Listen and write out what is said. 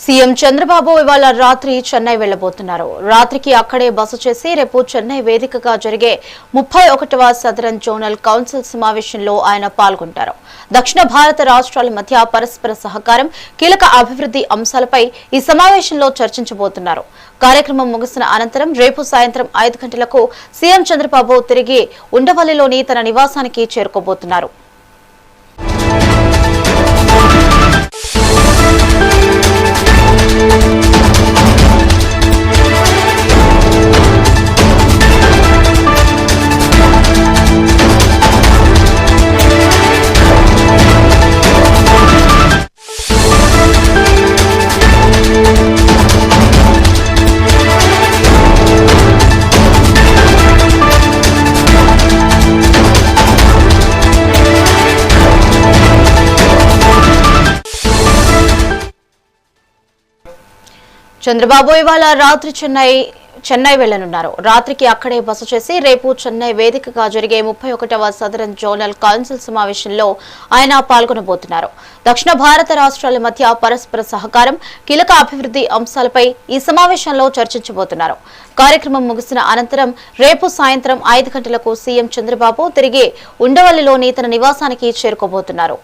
CM Chandrababu ఇవాళ రాత్రి చెన్నై వెళ్లబోతున్నారు. రాత్రికి అక్కడే బస చేసి రేపు చెన్నై వేదికగా జరిగే 31వ సదరన్ జోనల్ కౌన్సిల్ సమావేశంలో ఆయన పాల్గొంటారు. దక్షిణ భారత రాష్ట్రాల మధ్య పరస్పర సహకారం, కీలక అభివృద్ధి అంశాలపై ఈ సమావేశంలో చర్చించబోతున్నారు. కార్యక్రమం ముగిసిన అనంతరం రేపు సాయంత్రం 5 గంటలకు సీఎం చంద్రబాబు తిరిగి ఉండవల్లిలోని తన నివాసానికి చేరుకోబోతున్నారు. చంద్రబాబు ఇవాళ రాత్రి చెన్నై వెళ్లనున్నారు. రాత్రికి అక్కడే బస చేసి రేపు చెన్నై వేదికగా జరిగే 31వ సదరన్ జోనల్ కౌన్సిల్ సమావేశంలో ఆయన పాల్గొనబోతున్నారు. దక్షిణ భారత రాష్ట్రాల మధ్య పరస్పర సహకారం, కీలక అభివృద్ధి అంశాలపై ఈ సమావేశంలో చర్చించబోతున్నారు. కార్యక్రమం ముగిసిన అనంతరం రేపు సాయంత్రం 5 గంటలకు సీఎం చంద్రబాబు తిరిగి ఉండవల్లిలోని తన నివాసానికి చేరుకోబోతున్నారు.